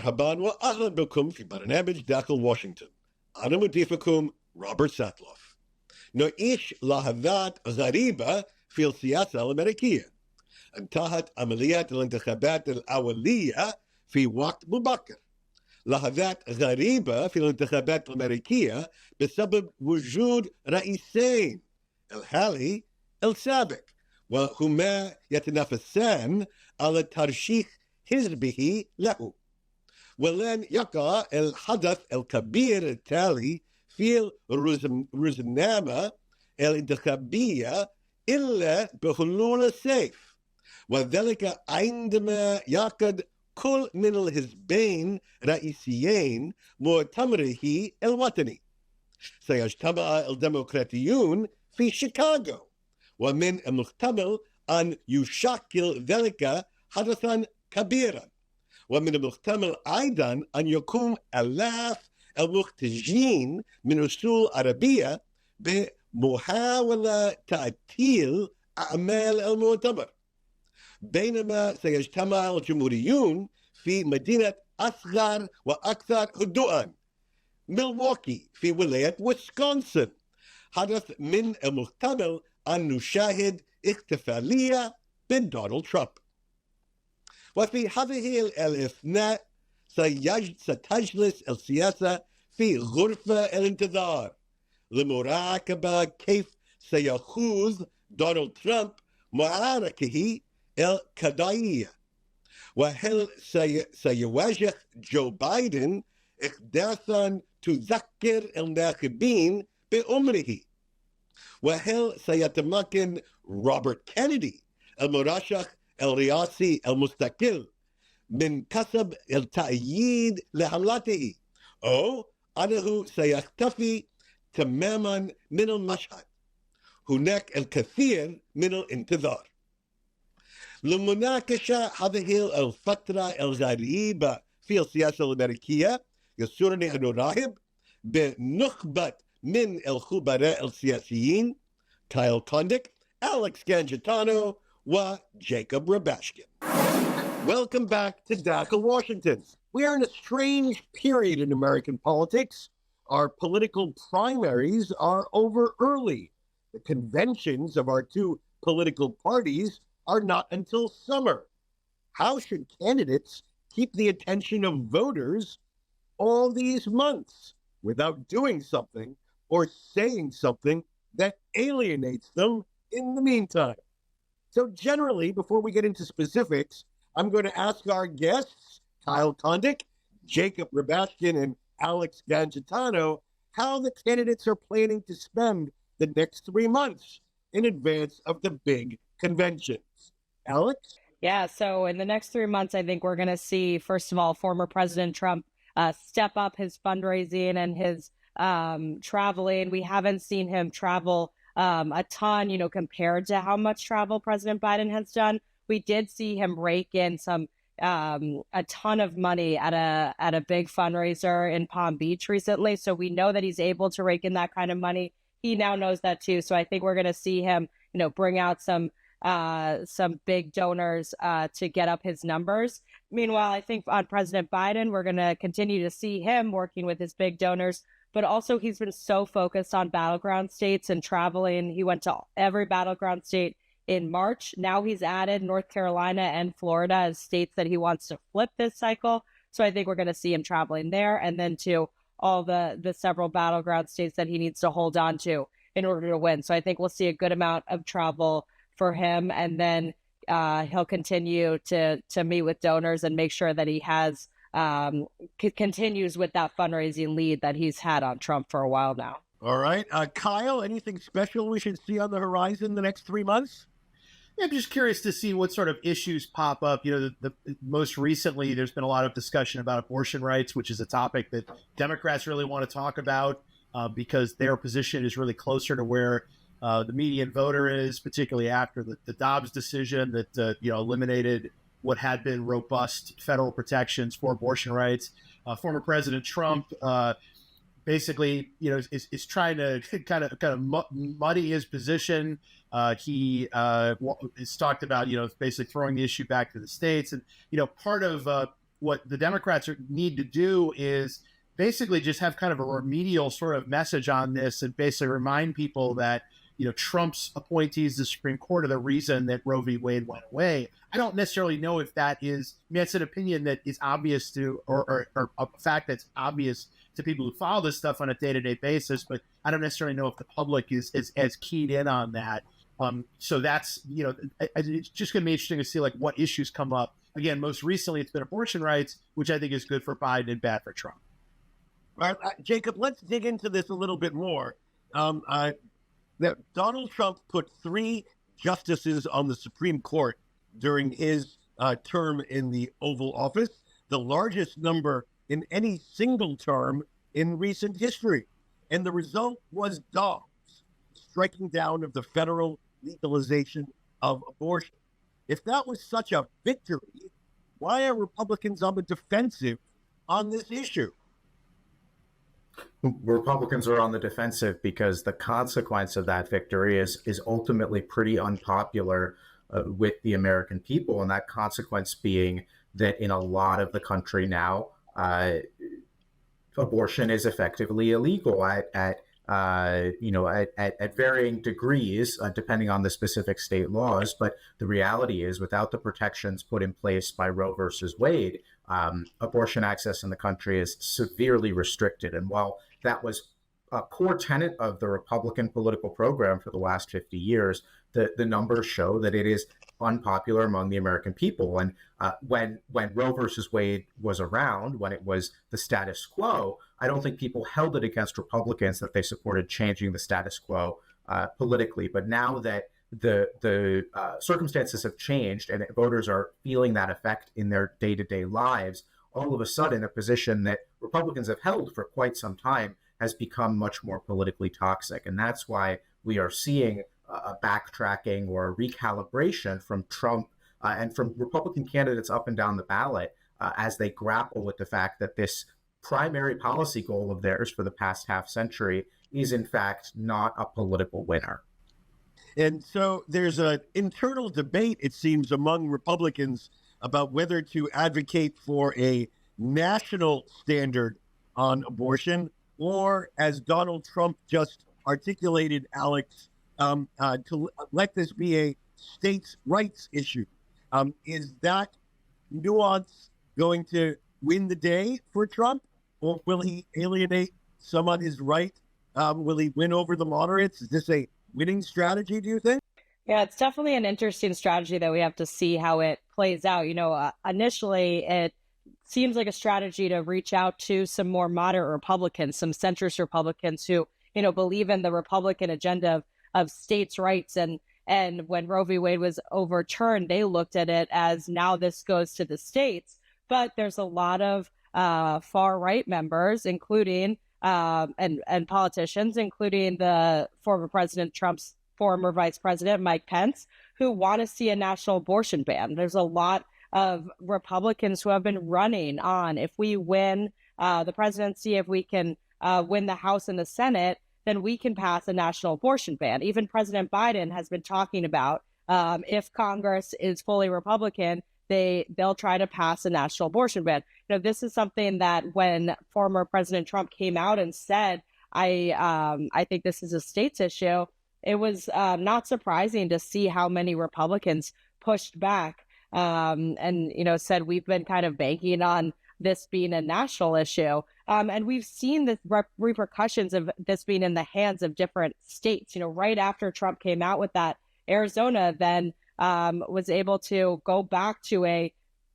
مرحبا وأهلا بكم في برنامج داخل واشنطن. أنا مضيفكم روبرت ساتلوف. نعيش لحظات غريبة في السياسة الأميركية. انتهت عملية الانتخابات الأولية في وقت مبكر. لحظات غريبة في الانتخابات الأميركية بسبب وجود رئيسين، الحالي السابق، وهما يتنافسان على ترشيح حزبه له. ولن يقع الحدث الكبير التالي في الروزنامة الانتخابية إلا بحلول السيف، وذلك عندما يعقد كل من الحزبين رئيسيين مؤتمره الوطني. سيجتمع الديمقراطيون في شيكاغو، ومن المحتمل أن يشكل ذلك حدثا كبيرا، ومن المحتمل أيضا أن يكون آلاف المحتجين من أصول عربية بمحاولة تعطيل أعمال المؤتمر، بينما سيجتمع الجمهوريون في مدينة أصغر وأكثر هدوءا، ميلواukee في ولاية ويسكونسن. حدث من المحتمل أن نشاهد احتفالية بدونالد ترامب. وفي هذه الأثناء ستجلس السياسة في غرفة الانتظار لمراقبة كيف سيخوض دونالد ترامب معاركه القضائية، وهل سيواجه جو بايدن أحداثا تذكر الناخبين بأمره، وهل سيتمكن روبرت كينيدي المرشح الرئاسي المستقل من كسب التأييد لحملته، أو أنه سيختفي تماما من المشهد. هناك الكثير من الانتظار. لمناقشة هذه الفترة الغريبة في السياسة الأمريكية يسرني أن نرحب بنخبة من الخبراء السياسيين كايل كونديك، أليكس كانجيتانو وجاكوب راباشكين. Welcome back to Dakhel, Washington. We are in a strange period in American politics. Our political primaries are over early. The conventions of our two political parties are not until summer. How should candidates keep the attention of voters all these months without doing something or saying something that alienates them in the meantime? So generally, before we get into specifics, I'm going to ask our guests, Kyle Kondik, Jacob Rabashkin, and Alex Gangitano, how the candidates are planning to spend the next 3 months in advance of the big conventions. Alex? Yeah, so in the next 3 months, I think we're going to see, first of all, former President Trump step up his fundraising and his traveling. We haven't seen him travel a ton, compared to how much travel President Biden has done. We did see him rake in a ton of money at a big fundraiser in Palm Beach recently. So we know that he's able to rake in that kind of money. He now knows that too. So I think we're going to see him, bring out some big donors to get up his numbers. Meanwhile, I think on President Biden, we're going to continue to see him working with his big donors. But also, he's been so focused on battleground states and traveling. He went to every battleground state in March. Now he's added North Carolina and Florida as states that he wants to flip this cycle. So I think we're going to see him traveling there, and then to all the several battleground states that he needs to hold on to in order to win. So I think we'll see a good amount of travel for him, and then he'll continue to meet with donors and make sure that he has continues with that fundraising lead that he's had on Trump for a while now. All right. Kyle, anything special we should see on the horizon the next 3 months? Yeah, I'm just curious to see what sort of issues pop up. The most recently, there's been a lot of discussion about abortion rights, which is a topic that Democrats really want to talk about because their position is really closer to where the median voter is, particularly after the Dobbs decision that eliminated what had been robust federal protections for abortion rights. Former President Trump basically, is trying to kind of muddy his position. He has talked about, basically throwing the issue back to the states. And, part of what the Democrats need to do is basically just have kind of a remedial sort of message on this and basically remind people that, Trump's appointees to the Supreme Court are the reason that Roe v. Wade went away. I don't necessarily know if that is, it's an opinion that is obvious to, or a fact that's obvious to people who follow this stuff on a day-to-day basis, but I don't necessarily know if the public is as keyed in on that. So that's, it's just going to be interesting to see like what issues come up. Again, most recently it's been abortion rights, which I think is good for Biden and bad for Trump. All right, Jacob, let's dig into this a little bit more. Donald Trump put 3 justices on the Supreme Court during his term in the Oval Office, the largest number in any single term in recent history. And the result was Dobbs striking down of the federal legalization of abortion. If that was such a victory, why are Republicans on the defensive on this issue? Republicans are on the defensive because the consequence of that victory is ultimately pretty unpopular with the American people, and that consequence being that in a lot of the country now, abortion is effectively illegal at varying degrees, depending on the specific state laws. But the reality is, without the protections put in place by Roe versus Wade, abortion access in the country is severely restricted. And while that was a core tenet of the Republican political program for the last 50 years, the numbers show that it is unpopular among the American people. And when Roe versus Wade was around, when it was the status quo, I don't think people held it against Republicans that they supported changing the status quo politically. But now that the circumstances have changed and voters are feeling that effect in their day-to-day lives, all of a sudden a position that Republicans have held for quite some time has become much more politically toxic. And that's why we are seeing a backtracking or a recalibration from Trump and from Republican candidates up and down the ballot as they grapple with the fact that this primary policy goal of theirs for the past half century is in fact not a political winner. And so there's an internal debate, it seems, among Republicans about whether to advocate for a national standard on abortion or, as Donald Trump just articulated, Alex, to let this be a states' rights issue. Is that nuance going to win the day for Trump, or will he alienate some on his right? Will he win over the moderates? Is this a winning strategy, do you think? Yeah, it's definitely an interesting strategy that we have to see how it plays out. Initially, it seems like a strategy to reach out to some more moderate Republicans, some centrist Republicans who, believe in the Republican agenda of states' rights. And when Roe v. Wade was overturned, they looked at it as now this goes to the states. But there's a lot of far right members, including and politicians, including the former President Trump's former Vice President Mike Pence, who want to see a national abortion ban. There's a lot of Republicans who have been running on, if we win the presidency, if we can win the House and the Senate, then we can pass a national abortion ban. Even President Biden has been talking about if Congress is fully Republican, they'll try to pass a national abortion ban. This is something that when former President Trump came out and said, I think this is a states issue, it was not surprising to see how many Republicans pushed back and said we've been kind of banking on this being a national issue. And we've seen the repercussions of this being in the hands of different states. Right after Trump came out with that, Arizona then was able to go back to a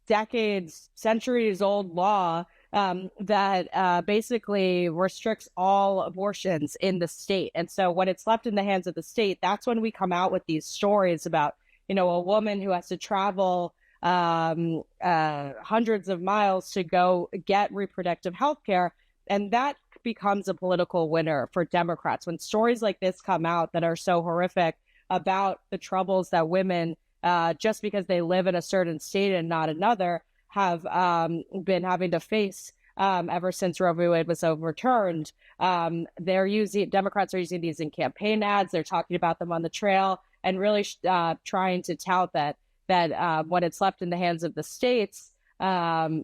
decades, centuries old law that basically restricts all abortions in the state. And so when it's left in the hands of the state, that's when we come out with these stories about, a woman who has to travel hundreds of miles to go get reproductive health care. And that becomes a political winner for Democrats. When stories like this come out that are so horrific about the troubles that women, just because they live in a certain state and not another, have been having to face ever since Roe v. Wade was overturned. Democrats are using these in campaign ads. They're talking about them on the trail and really trying to tout that when it's left in the hands of the states,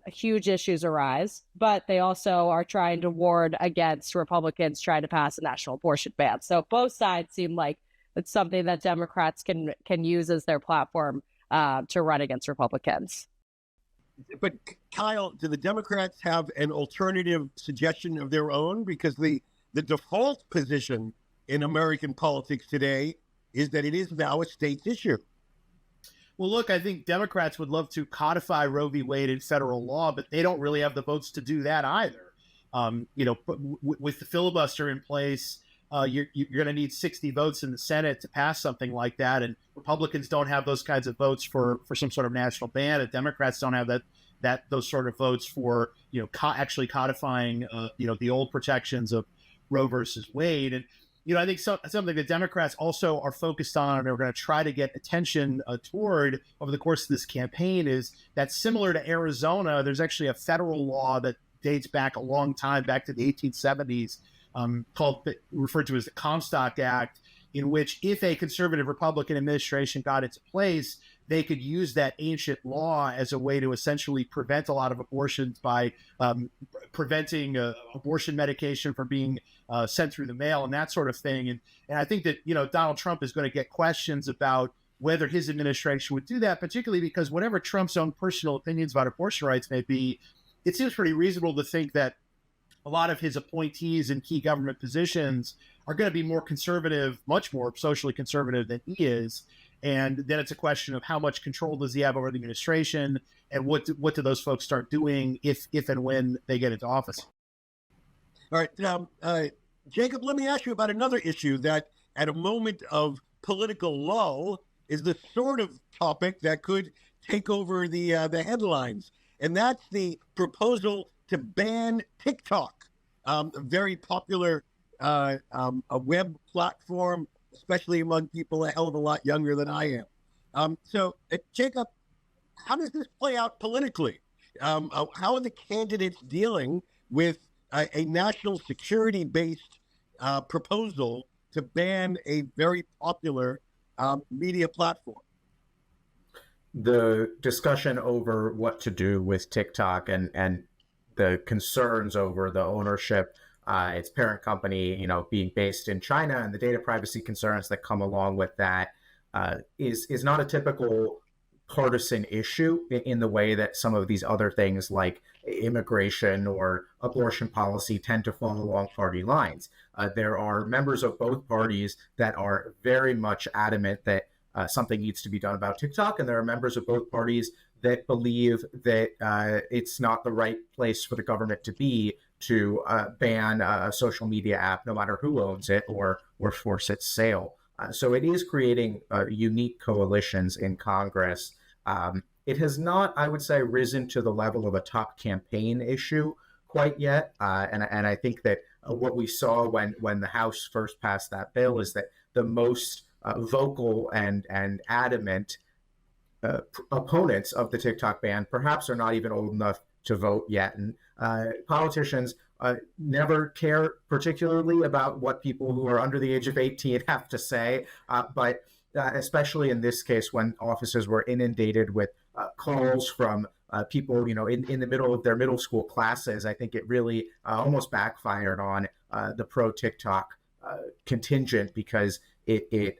huge issues arise, but they also are trying to ward against Republicans trying to pass a national abortion ban. So both sides seem like it's something that Democrats can use as their platform to run against Republicans. But Kyle, do the Democrats have an alternative suggestion of their own? Because the default position in American politics today is that it is now a state's issue. Well, look, I think Democrats would love to codify Roe v. Wade in federal law, but they don't really have the votes to do that either. With the filibuster in place, you're going to need 60 votes in the Senate to pass something like that, and Republicans don't have those kinds of votes for some sort of national ban, and Democrats don't have those sort of votes for actually codifying the old protections of Roe versus Wade. And I think something that Democrats also are focused on and are going to try to get attention toward over the course of this campaign is that, similar to Arizona, there's actually a federal law that dates back a long time, back to the 1870s, referred to as the Comstock Act, in which if a conservative Republican administration got into place, they could use that ancient law as a way to essentially prevent a lot of abortions by preventing abortion medication from being sent through the mail and that sort of thing. And I think that, Donald Trump is going to get questions about whether his administration would do that, particularly because whatever Trump's own personal opinions about abortion rights may be, it seems pretty reasonable to think that a lot of his appointees in key government positions are going to be more conservative, much more socially conservative than he is. And then it's a question of how much control does he have over the administration, and what do those folks start doing if and when they get into office. All right. Jacob, let me ask you about another issue that at a moment of political lull is the sort of topic that could take over the headlines. And that's the proposal to ban TikTok, a very popular a web platform, especially among people a hell of a lot younger than I am. So, Jacob, how does this play out politically? How are the candidates dealing with a national security-based proposal to ban a very popular media platform? The discussion over what to do with TikTok and the concerns over the ownership, its parent company, being based in China, and the data privacy concerns that come along with that is not a typical partisan issue in the way that some of these other things like immigration or abortion policy tend to fall along party lines. There are members of both parties that are very much adamant that something needs to be done about TikTok, and there are members of both parties that believe that it's not the right place for the government to be to ban a social media app, no matter who owns it, or force its sale. So it is creating unique coalitions in Congress. It has not, I would say, risen to the level of a top campaign issue quite yet. And I think that what we saw when the House first passed that bill is that the most vocal and adamant opponents of the TikTok ban perhaps are not even old enough to vote yet. And politicians never care particularly about what people who are under the age of 18 have to say. But especially in this case, when offices were inundated with calls from people, in the middle of their middle school classes, I think it really almost backfired on the pro-TikTok contingent, because it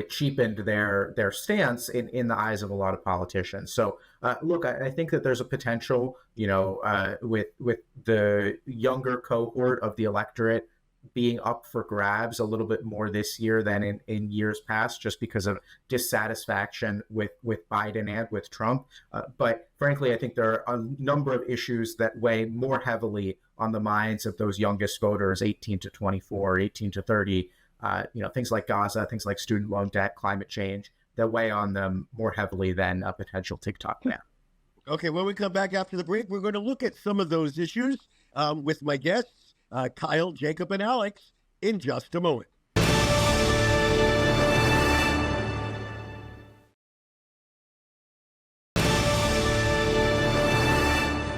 cheapened their stance in the eyes of a lot of politicians. So look, I think that there's a potential, with the younger cohort of the electorate being up for grabs a little bit more this year than in years past, just because of dissatisfaction with Biden and with Trump. But frankly, I think there are a number of issues that weigh more heavily on the minds of those youngest voters, 18 to 24, 18 to 30, things like Gaza, things like student loan debt, climate change, that weigh on them more heavily than a potential TikTok ban. Okay, when we come back after the break, we're going to look at some of those issues with my guests, Kyle, Jacob, and Alex, in just a moment.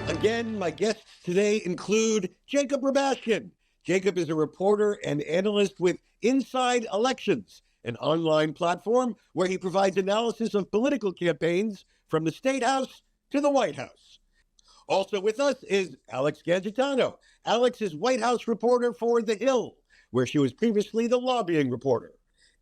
Again, my guests today include Jacob Rabashkin. Jacob is a reporter and analyst with Inside Elections, an online platform where he provides analysis of political campaigns from the State House to the White House. Also with us is Alex Gangitano. Alex is White House reporter for The Hill, where she was previously the lobbying reporter.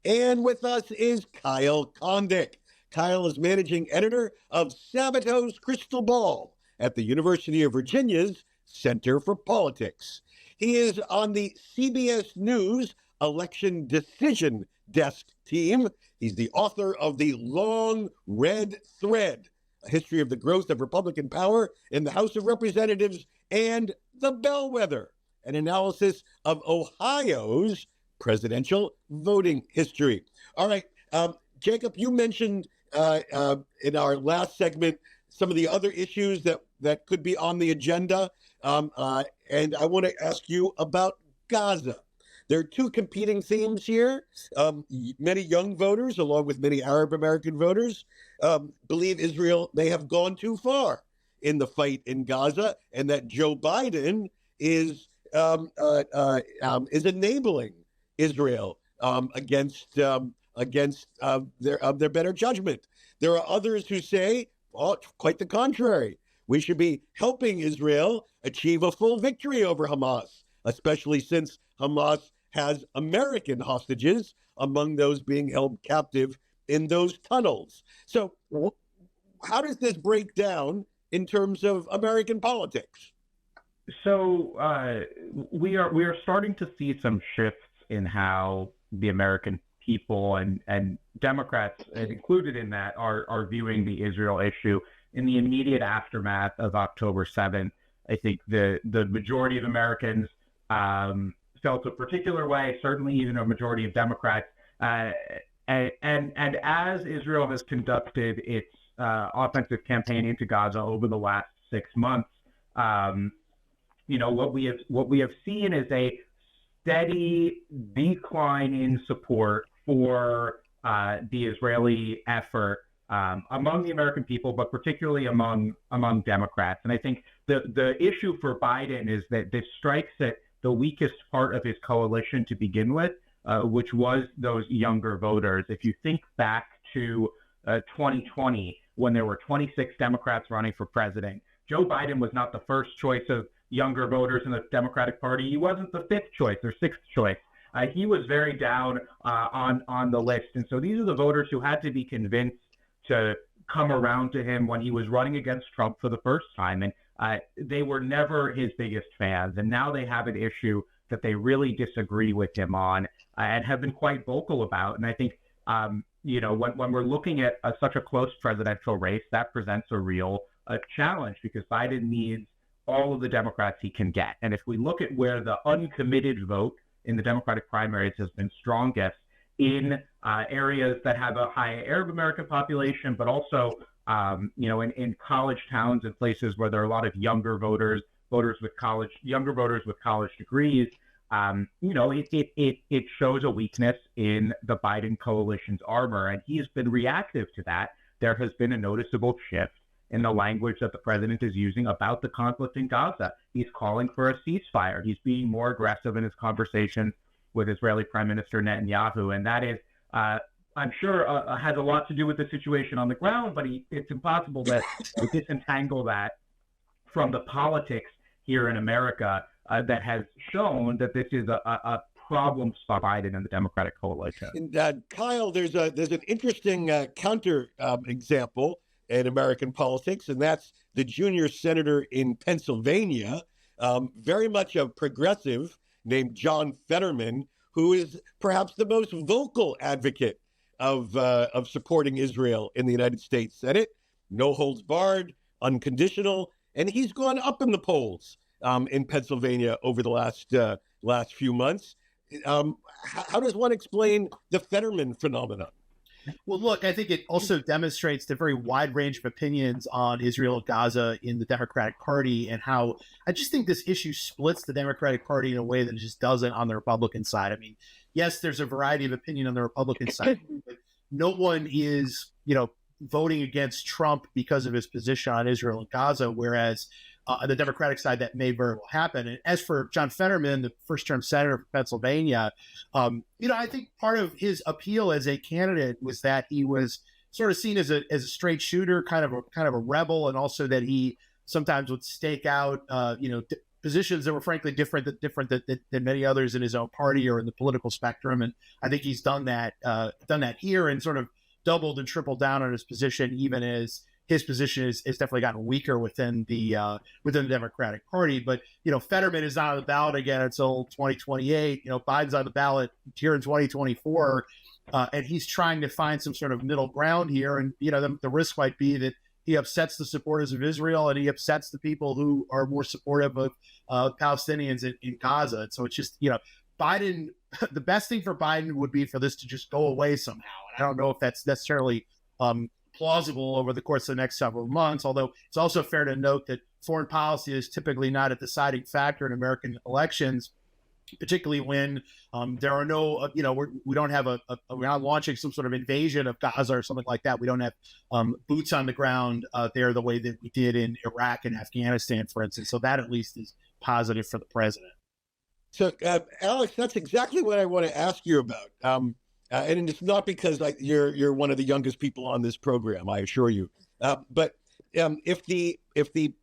And with us is Kyle Kondik. Kyle is managing editor of Sabato's Crystal Ball at the University of Virginia's Center for Politics. He is on the CBS News Election Decision Desk team. He's the author of The Long Red Thread, A History of the Growth of Republican Power in the House of Representatives, and The Bellwether, an analysis of Ohio's presidential voting history. All right, Jacob, you mentioned in our last segment some of the other issues that could be on the agenda, and I want to ask you about Gaza. There are two competing themes here. Many young voters, along with many Arab American voters, believe Israel may have gone too far in the fight in Gaza, and that Joe Biden is enabling Israel against their better judgment. There are others who say, oh, quite the contrary. We should be helping Israel achieve a full victory over Hamas, especially since Hamas has American hostages among those being held captive in those tunnels. So how does this break down in terms of American politics? So we are starting to see some shifts in how the American people and Democrats included in that are viewing the Israel issue. In the immediate aftermath of October 7th, I think the majority of Americans felt a particular way, certainly even a majority of Democrats. And as Israel has conducted its offensive campaign into Gaza over the last 6 months, what we have seen is a steady decline in support for the Israeli effort among the American people, but particularly among Democrats. And I think the issue for Biden is that this strikes at the weakest part of his coalition to begin with, which was those younger voters. If you think back to 2020, when there were 26 Democrats running for president, Joe Biden was not the first choice of younger voters in the Democratic Party. He wasn't the fifth choice or sixth choice. He was very down on the list. And so these are the voters who had to be convinced to come around to him when he was running against Trump for the first time. And they were never his biggest fans. And now they have an issue that they really disagree with him on and have been quite vocal about. And I think, when we're looking at such a close presidential race, that presents a real challenge because Biden needs all of the Democrats he can get. And if we look at where the uncommitted vote in the Democratic primaries has been strongest in areas that have a high Arab American population, but also, in college towns and places where there are a lot of younger voters with college degrees, it shows a weakness in the Biden coalition's armor, and he has been reactive to that. There has been a noticeable shift in the language that the president is using about the conflict in Gaza. He's calling for a ceasefire. He's being more aggressive in his conversations with Israeli Prime Minister Netanyahu, and that is, I'm sure, has a lot to do with the situation on the ground, but it's impossible to disentangle that from the politics here in America that has shown that this is a problem for Biden and the Democratic coalition. And, Kyle, there's an interesting counter example in American politics, and that's the junior senator in Pennsylvania, very much a progressive, named John Fetterman, who is perhaps the most vocal advocate of supporting Israel in the United States Senate. No holds barred, unconditional, and he's gone up in the polls in Pennsylvania over the last few months. How does one explain the Fetterman phenomenon? Well, look, I think it also demonstrates the very wide range of opinions on Israel and Gaza in the Democratic Party, and how I just think this issue splits the Democratic Party in a way that it just doesn't on the Republican side. I mean, yes, there's a variety of opinion on the Republican side, but no one is, voting against Trump because of his position on Israel and Gaza, whereas on the Democratic side, that may very well happen. And as for John Fetterman, the first-term senator from Pennsylvania, I think part of his appeal as a candidate was that he was sort of seen as a straight shooter, kind of a rebel, and also that he sometimes would stake out, positions that were frankly different than many others in his own party or in the political spectrum. And I think he's done that here and sort of doubled and tripled down on his position, even as his position is definitely gotten weaker within the Democratic Party. But, Fetterman is not on the ballot again until 2028. Biden's on the ballot here in 2024. And he's trying to find some sort of middle ground here. And, the risk might be that he upsets the supporters of Israel and he upsets the people who are more supportive of Palestinians in Gaza. And so it's just, Biden, the best thing for Biden would be for this to just go away somehow. And I don't know if that's necessarily plausible over the course of the next several months, although it's also fair to note that foreign policy is typically not a deciding factor in American elections, particularly when there are no, we don't have we're not launching some sort of invasion of Gaza or something like that. We don't have boots on the ground there the way that we did in Iraq and Afghanistan, for instance. So that at least is positive for the president. So, Alex, that's exactly what I want to ask you about. And it's not because you're one of the youngest people on this program, I assure you. But if the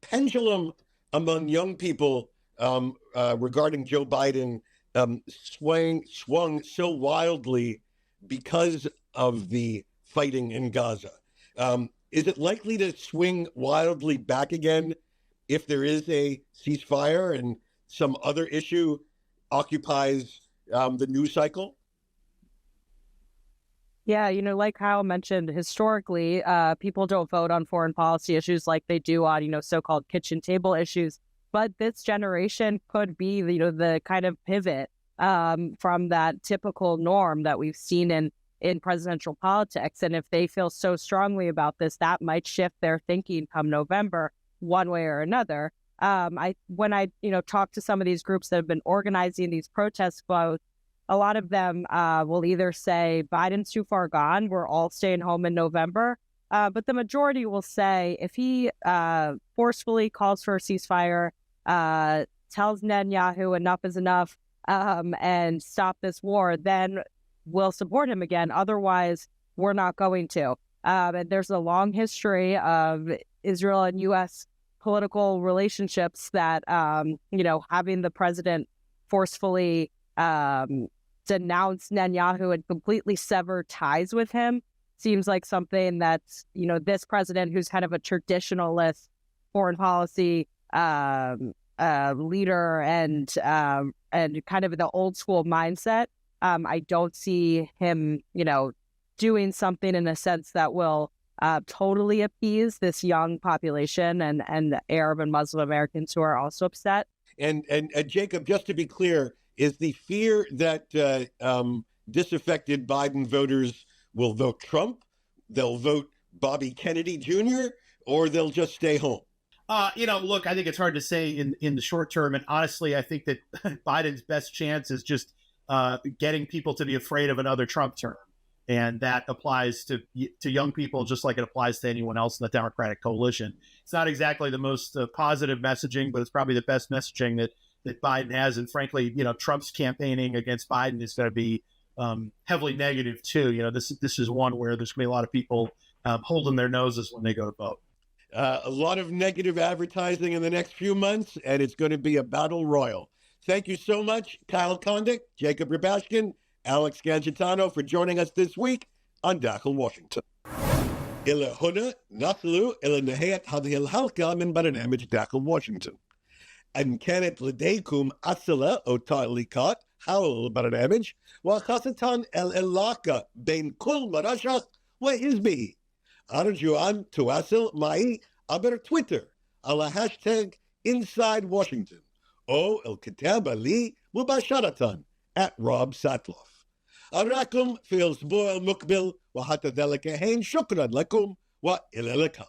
pendulum among young people regarding Joe Biden swung so wildly because of the fighting in Gaza, is it likely to swing wildly back again if there is a ceasefire and some other issue occupies the news cycle? Yeah, like Kyle mentioned, historically, people don't vote on foreign policy issues like they do on, so-called kitchen table issues. But this generation could be, the kind of pivot from that typical norm that we've seen in presidential politics. And if they feel so strongly about this, that might shift their thinking come November, one way or another. When I talk to some of these groups that have been organizing these protest votes, a lot of them will either say Biden's too far gone, we're all staying home in November. But the majority will say if he forcefully calls for a ceasefire, tells Netanyahu enough is enough, and stop this war, then we'll support him again. Otherwise, we're not going to. And there's a long history of Israel and U.S. political relationships that, having the president forcefully denounce Netanyahu and completely sever ties with him seems like something that's, this president, who's kind of a traditionalist foreign policy leader and kind of the old school mindset. I don't see him, doing something in a sense that will totally appease this young population and Arab and Muslim Americans who are also upset. And Jacob, just to be clear, is the fear that disaffected Biden voters will vote Trump, they'll vote Bobby Kennedy Jr., or they'll just stay home? Look, I think it's hard to say in the short term. And honestly, I think that Biden's best chance is just getting people to be afraid of another Trump term. And that applies to young people just like it applies to anyone else in the Democratic coalition. It's not exactly the most positive messaging, but it's probably the best messaging that Biden has. And frankly, Trump's campaigning against Biden is going to be heavily negative too. This is one where there's going to be a lot of people holding their noses when they go to vote. A lot of negative advertising in the next few months, and it's going to be a battle royal. Thank you so much, Kyle Kondik, Jacob Rabashkin, Alex Gangitano, for joining us this week on Dakhel Washington. إلى هنا نصل إلى نهاية هذه الحلقة من برنامج داخل واشنطن. إن كانت لديكم أسئلة أو تعليقات حول البرنامج وخاصة العلاقة بين كل مرشح وحزبه، أرجو أن تواصل معي عبر تويتر على هاشتاج Inside Washington أو الكتابة لي مباشرة @RobSatloff. أراكم في الأسبوع المقبل وحتى ذلك حين شكرا لكم وإلى اللقاء.